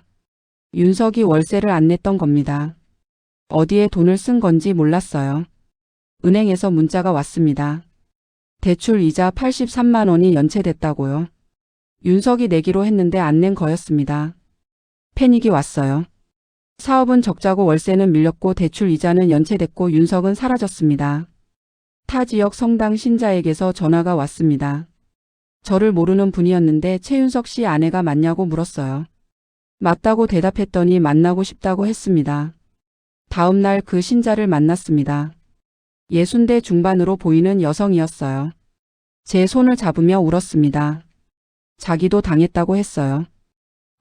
윤석이 월세를 안 냈던 겁니다. 어디에 돈을 쓴 건지 몰랐어요. 은행에서 문자가 왔습니다. 대출 이자 83만 원이 연체됐다고요. 윤석이 내기로 했는데 안 낸 거였습니다. 패닉이 왔어요. 사업은 적자고 월세는 밀렸고 대출 이자는 연체됐고 윤석은 사라졌습니다. 타 지역 성당 신자에게서 전화가 왔습니다. 저를 모르는 분이었는데 최윤석 씨 아내가 맞냐고 물었어요. 맞다고 대답했더니 만나고 싶다고 했습니다. 다음 날 그 신자를 만났습니다. 60대 중반으로 보이는 여성이었어요. 제 손을 잡으며 울었습니다. 자기도 당했다고 했어요.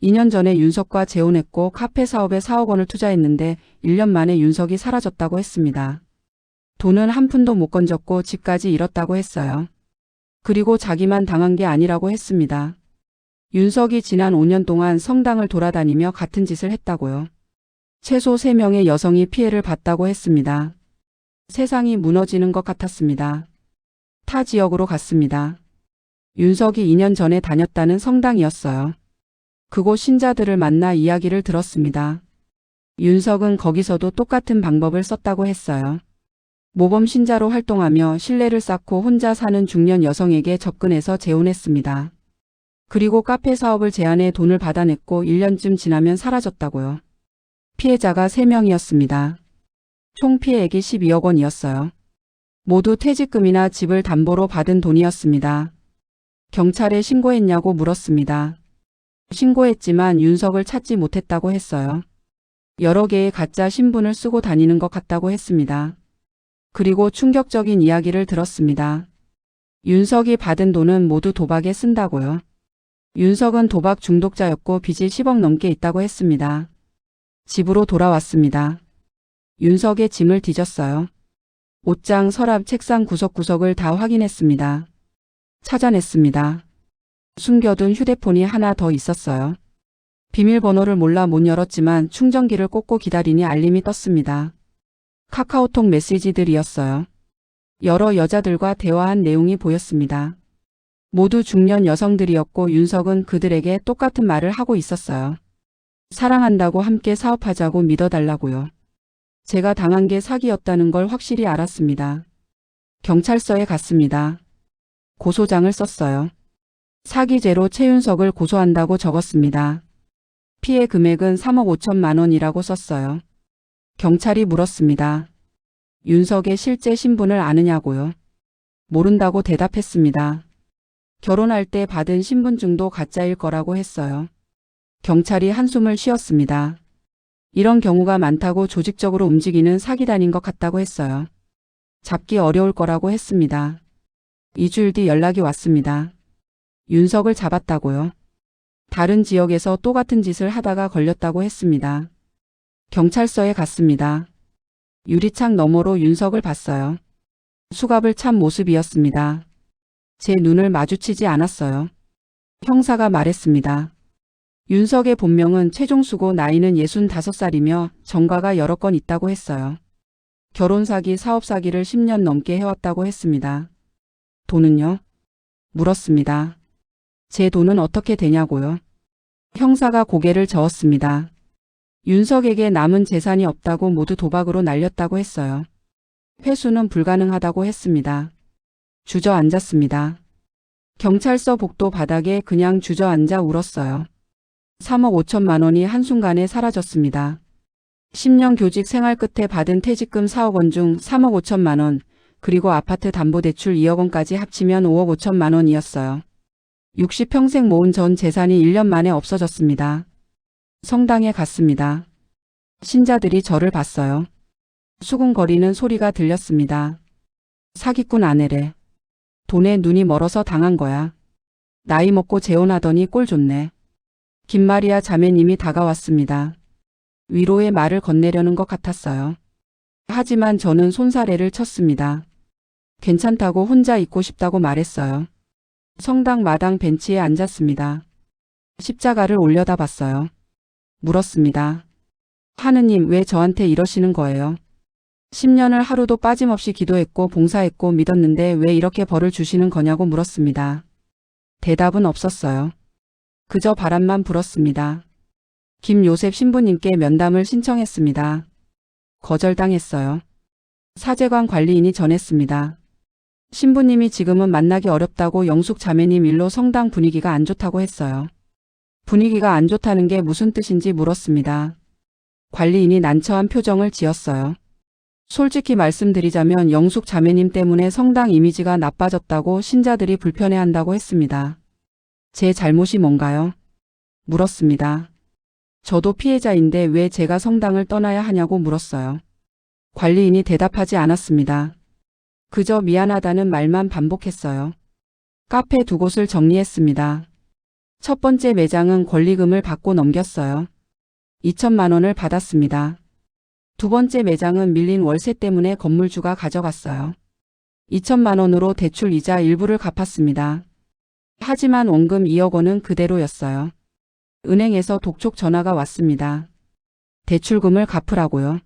2년 전에 윤석과 재혼했고 카페 사업에 4억 원을 투자했는데 1년 만에 윤석이 사라졌다고 했습니다. 돈은 한 푼도 못 건졌고 집까지 잃었다고 했어요. 그리고 자기만 당한 게 아니라고 했습니다. 윤석이 지난 5년 동안 성당을 돌아다니며 같은 짓을 했다고요. 최소 3명의 여성이 피해를 봤다고 했습니다. 세상이 무너지는 것 같았습니다. 타 지역으로 갔습니다. 윤석이 2년 전에 다녔다는 성당이었어요. 그곳 신자들을 만나 이야기를 들었습니다. 윤석은 거기서도 똑같은 방법을 썼다고 했어요. 모범 신자로 활동하며 신뢰를 쌓고 혼자 사는 중년 여성에게 접근해서 재혼했습니다. 그리고 카페 사업을 제안해 돈을 받아냈고 1년쯤 지나면 사라졌다고요. 피해자가 3명이었습니다. 총 피해액이 12억 원이었어요. 모두 퇴직금이나 집을 담보로 받은 돈이었습니다. 경찰에 신고했냐고 물었습니다. 신고했지만 윤석을 찾지 못했다고 했어요. 여러 개의 가짜 신분을 쓰고 다니는 것 같다고 했습니다. 그리고 충격적인 이야기를 들었습니다. 윤석이 받은 돈은 모두 도박에 쓴다고요. 윤석은 도박 중독자였고 빚이 10억 넘게 있다고 했습니다. 집으로 돌아왔습니다. 윤석의 짐을 뒤졌어요. 옷장, 서랍, 책상 구석구석을 다 확인했습니다. 찾아냈습니다. 숨겨둔 휴대폰이 하나 더 있었어요. 비밀번호를 몰라 못 열었지만 충전기를 꽂고 기다리니 알림이 떴습니다. 카카오톡 메시지들이었어요. 여러 여자들과 대화한 내용이 보였습니다. 모두 중년 여성들이었고 윤석은 그들에게 똑같은 말을 하고 있었어요. 사랑한다고, 함께 사업하자고, 믿어달라고요. 제가 당한 게 사기였다는 걸 확실히 알았습니다. 경찰서에 갔습니다. 고소장을 썼어요. 사기죄로 최윤석을 고소한다고 적었습니다. 피해 금액은 3억 5천만 원이라고 썼어요. 경찰이 물었습니다. 윤석의 실제 신분을 아느냐고요. 모른다고 대답했습니다. 결혼할 때 받은 신분증도 가짜일 거라고 했어요. 경찰이 한숨을 쉬었습니다. 이런 경우가 많다고, 조직적으로 움직이는 사기단인 것 같다고 했어요. 잡기 어려울 거라고 했습니다. 2주일 뒤 연락이 왔습니다. 윤석을 잡았다고요. 다른 지역에서 또 같은 짓을 하다가 걸렸다고 했습니다. 경찰서에 갔습니다. 유리창 너머로 윤석을 봤어요. 수갑을 찬 모습이었습니다. 제 눈을 마주치지 않았어요. 형사가 말했습니다. 윤석의 본명은 최종수고 나이는 65살이며 전과가 여러 건 있다고 했어요. 결혼 사기, 사업 사기를 10년 넘게 해왔다고 했습니다. 돈은요? 물었습니다. 제 돈은 어떻게 되냐고요? 형사가 고개를 저었습니다. 윤석에게 남은 재산이 없다고, 모두 도박으로 날렸다고 했어요. 회수는 불가능하다고 했습니다. 주저앉았습니다. 경찰서 복도 바닥에 그냥 주저앉아 울었어요. 3억 5천만 원이 한순간에 사라졌습니다. 10년 교직 생활 끝에 받은 퇴직금 4억 원 중 3억 5천만 원, 그리고 아파트 담보대출 2억 원까지 합치면 5억 5천만 원이었어요. 60평생 모은 전 재산이 1년 만에 없어졌습니다. 성당에 갔습니다. 신자들이 저를 봤어요. 수군거리는 소리가 들렸습니다. 사기꾼 아내래. 돈에 눈이 멀어서 당한 거야. 나이 먹고 재혼하더니 꼴 좋네. 김마리아 자매님이 다가왔습니다. 위로의 말을 건네려는 것 같았어요. 하지만 저는 손사래를 쳤습니다. 괜찮다고 혼자 있고 싶다고 말했어요. 성당 마당 벤치에 앉았습니다. 십자가를 올려다 봤어요. 물었습니다. 하느님, 왜 저한테 이러시는 거예요? 10년을 하루도 빠짐없이 기도했고 봉사했고 믿었는데 왜 이렇게 벌을 주시는 거냐고 물었습니다. 대답은 없었어요. 그저 바람만 불었습니다. 김요셉 신부님께 면담을 신청했습니다. 거절당했어요. 사제관 관리인이 전했습니다. 신부님이 지금은 만나기 어렵다고 영숙 자매님 일로 성당 분위기가 안 좋다고 했어요. 분위기가 안 좋다는 게 무슨 뜻인지 물었습니다. 관리인이 난처한 표정을 지었어요. 솔직히 말씀드리자면 영숙 자매님 때문에 성당 이미지가 나빠졌다고 신자들이 불편해한다고 했습니다. 제 잘못이 뭔가요? 물었습니다. 저도 피해자인데 왜 제가 성당을 떠나야 하냐고 물었어요. 관리인이 대답하지 않았습니다. 그저 미안하다는 말만 반복했어요. 카페 두 곳을 정리했습니다. 첫 번째 매장은 권리금을 받고 넘겼어요. 2천만 원을 받았습니다. 두 번째 매장은 밀린 월세 때문에 건물주가 가져갔어요. 2천만 원으로 대출 이자 일부를 갚았습니다. 하지만 원금 2억 원은 그대로였어요. 은행에서 독촉 전화가 왔습니다. 대출금을 갚으라고요.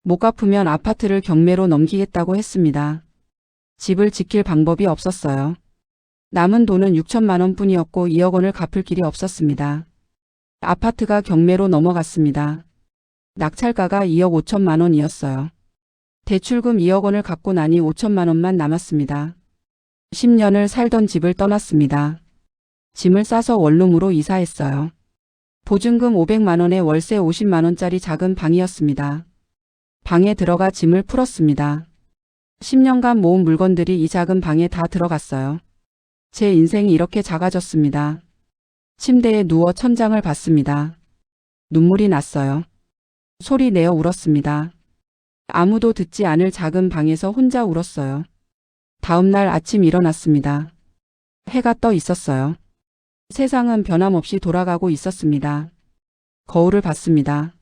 못 갚으면 아파트를 경매로 넘기겠다고 했습니다. 집을 지킬 방법이 없었어요. 남은 돈은 6천만 원뿐이었고 2억 원을 갚을 길이 없었습니다. 아파트가 경매로 넘어갔습니다. 낙찰가가 2억 5천만 원이었어요. 대출금 2억 원을 갚고 나니 5천만 원만 남았습니다. 10년을 살던 집을 떠났습니다. 짐을 싸서 원룸으로 이사했어요. 보증금 500만 원에 월세 50만 원짜리 작은 방이었습니다. 방에 들어가 짐을 풀었습니다. 10년간 모은 물건들이 이 작은 방에 다 들어갔어요. 제 인생이 이렇게 작아졌습니다. 침대에 누워 천장을 봤습니다. 눈물이 났어요. 소리 내어 울었습니다. 아무도 듣지 않을 작은 방에서 혼자 울었어요. 다음 날 아침 일어났습니다. 해가 떠 있었어요. 세상은 변함없이 돌아가고 있었습니다. 거울을 봤습니다.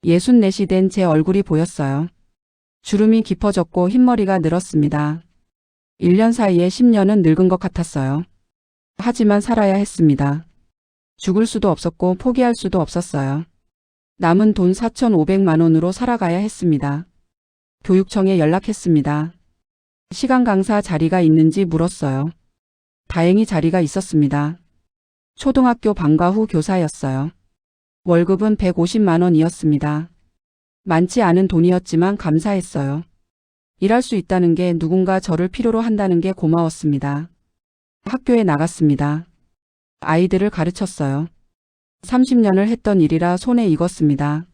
64이 된 제 얼굴이 보였어요. 주름이 깊어졌고 흰머리가 늘었습니다. 1년 사이에 10년은 늙은 것 같았어요. 하지만 살아야 했습니다. 죽을 수도 없었고 포기할 수도 없었어요. 남은 돈 4,500만 원으로 살아가야 했습니다. 교육청에 연락했습니다. 시간 강사 자리가 있는지 물었어요. 다행히 자리가 있었습니다. 초등학교 방과 후 교사였어요. 월급은 150만 원이었습니다. 많지 않은 돈이었지만 감사했어요. 일할 수 있다는 게, 누군가 저를 필요로 한다는 게 고마웠습니다. 학교에 나갔습니다. 아이들을 가르쳤어요. 30년을 했던 일이라 손에 익었습니다.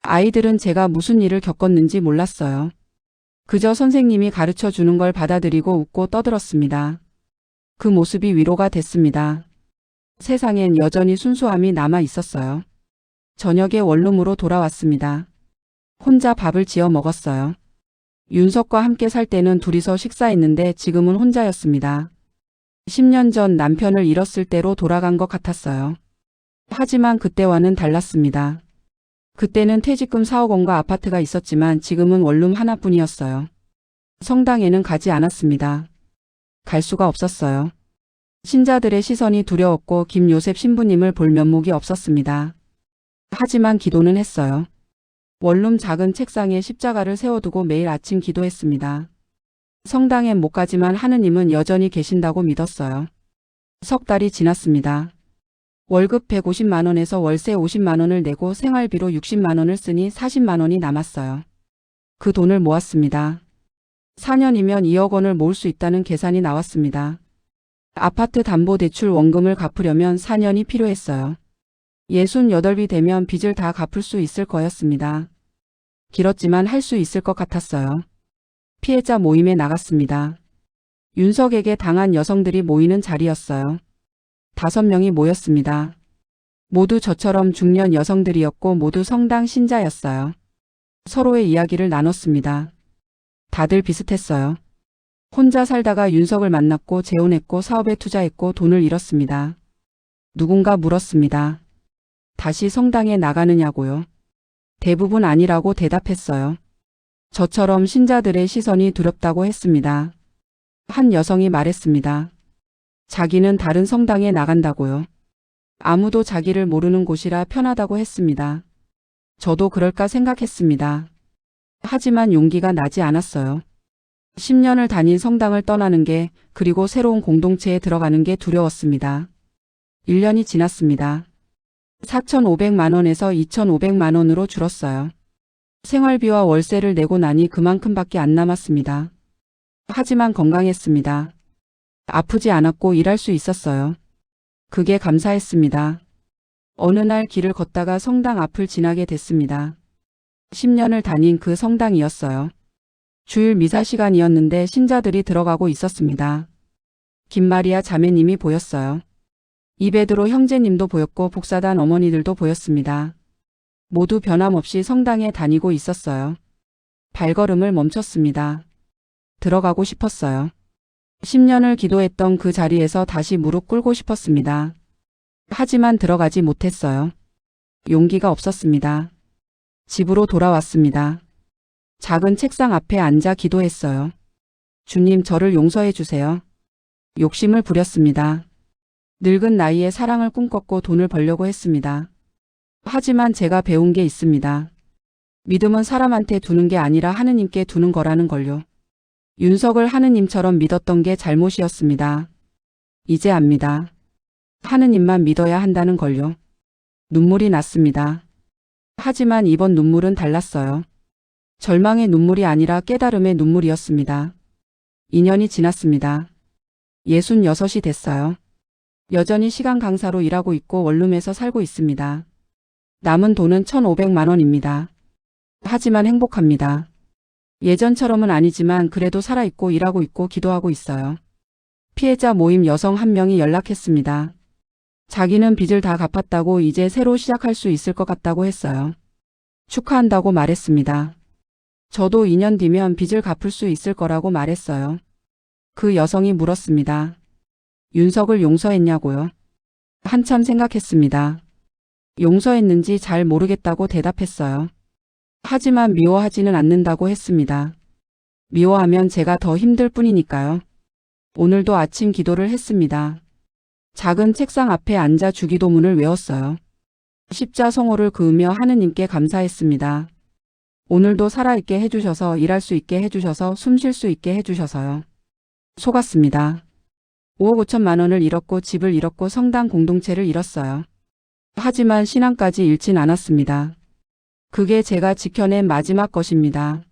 아이들은 제가 무슨 일을 겪었는지 몰랐어요. 그저 선생님이 가르쳐 주는 걸 받아들이고 웃고 떠들었습니다. 그 모습이 위로가 됐습니다. 세상엔 여전히 순수함이 남아 있었어요. 저녁에 원룸으로 돌아왔습니다. 혼자 밥을 지어 먹었어요. 윤석과 함께 살 때는 둘이서 식사했는데 지금은 혼자였습니다. 10년 전 남편을 잃었을 때로 돌아간 것 같았어요. 하지만 그때와는 달랐습니다. 그때는 퇴직금 4억 원과 아파트가 있었지만 지금은 원룸 하나뿐이었어요. 성당에는 가지 않았습니다. 갈 수가 없었어요. 신자들의 시선이 두려웠고 김요셉 신부님을 볼 면목이 없었습니다. 하지만 기도는 했어요. 원룸 작은 책상에 십자가를 세워두고 매일 아침 기도했습니다. 성당엔 못 가지만 하느님은 여전히 계신다고 믿었어요. 석 달이 지났습니다. 월급 150만 원에서 월세 50만 원을 내고 생활비로 60만 원을 쓰니 40만 원이 남았어요. 그 돈을 모았습니다. 4년이면 2억 원을 모을 수 있다는 계산이 나왔습니다. 아파트 담보대출 원금을 갚으려면 4년이 필요했어요. 68이 되면 빚을 다 갚을 수 있을 거였습니다. 길었지만 할 수 있을 것 같았어요. 피해자 모임에 나갔습니다. 윤석에게 당한 여성들이 모이는 자리였어요. 5명이 모였습니다. 모두 저처럼 중년 여성들이었고 모두 성당 신자였어요. 서로의 이야기를 나눴습니다. 다들 비슷했어요. 혼자 살다가 윤석을 만났고 재혼했고 사업에 투자했고 돈을 잃었습니다. 누군가 물었습니다. 다시 성당에 나가느냐고요. 대부분 아니라고 대답했어요. 저처럼 신자들의 시선이 두렵다고 했습니다. 한 여성이 말했습니다. 자기는 다른 성당에 나간다고요. 아무도 자기를 모르는 곳이라 편하다고 했습니다. 저도 그럴까 생각했습니다. 하지만 용기가 나지 않았어요. 10년을 다닌 성당을 떠나는 게 그리고 새로운 공동체에 들어가는 게 두려웠습니다. 1년이 지났습니다. 4,500만 원에서 2,500만 원으로 줄었어요. 생활비와 월세를 내고 나니 그만큼밖에 안 남았습니다. 하지만 건강했습니다. 아프지 않았고 일할 수 있었어요. 그게 감사했습니다. 어느 날 길을 걷다가 성당 앞을 지나게 됐습니다. 10년을 다닌 그 성당이었어요. 주일 미사 시간이었는데 신자들이 들어가고 있었습니다. 김마리아 자매님이 보였어요. 이베드로 형제님도 보였고 복사단 어머니들도 보였습니다. 모두 변함없이 성당에 다니고 있었어요. 발걸음을 멈췄습니다. 들어가고 싶었어요. 10년을 기도했던 그 자리에서 다시 무릎 꿇고 싶었습니다. 하지만 들어가지 못했어요. 용기가 없었습니다. 집으로 돌아왔습니다. 작은 책상 앞에 앉아 기도했어요. 주님, 저를 용서해 주세요. 욕심을 부렸습니다. 늙은 나이에 사랑을 꿈꿨고 돈을 벌려고 했습니다. 하지만 제가 배운 게 있습니다. 믿음은 사람한테 두는 게 아니라 하느님께 두는 거라는 걸요. 윤석을 하느님처럼 믿었던 게 잘못이었습니다. 이제 압니다. 하느님만 믿어야 한다는 걸요. 눈물이 났습니다. 하지만 이번 눈물은 달랐어요. 절망의 눈물이 아니라 깨달음의 눈물이었습니다. 2년이 지났습니다. 66이 됐어요. 여전히 시간 강사로 일하고 있고 원룸에서 살고 있습니다. 남은 돈은 1,500만 원입니다. 하지만 행복합니다. 예전처럼은 아니지만 그래도 살아있고 일하고 있고 기도하고 있어요. 피해자 모임 여성 한 명이 연락했습니다. 자기는 빚을 다 갚았다고 이제 새로 시작할 수 있을 것 같다고 했어요. 축하한다고 말했습니다. 저도 2년 뒤면 빚을 갚을 수 있을 거라고 말했어요. 그 여성이 물었습니다. 윤석을 용서했냐고요? 한참 생각했습니다. 용서했는지 잘 모르겠다고 대답했어요. 하지만 미워하지는 않는다고 했습니다. 미워하면 제가 더 힘들 뿐이니까요. 오늘도 아침 기도를 했습니다. 작은 책상 앞에 앉아 주기도문을 외웠어요. 십자성호를 그으며 하느님께 감사했습니다. 오늘도 살아있게 해주셔서 일할 수 있게 해주셔서 숨 쉴 수 있게 해주셔서요. 속았습니다. 5억 5천만 원을 잃었고 집을 잃었고 성당 공동체를 잃었어요. 하지만 신앙까지 잃진 않았습니다. 그게 제가 지켜낸 마지막 것입니다.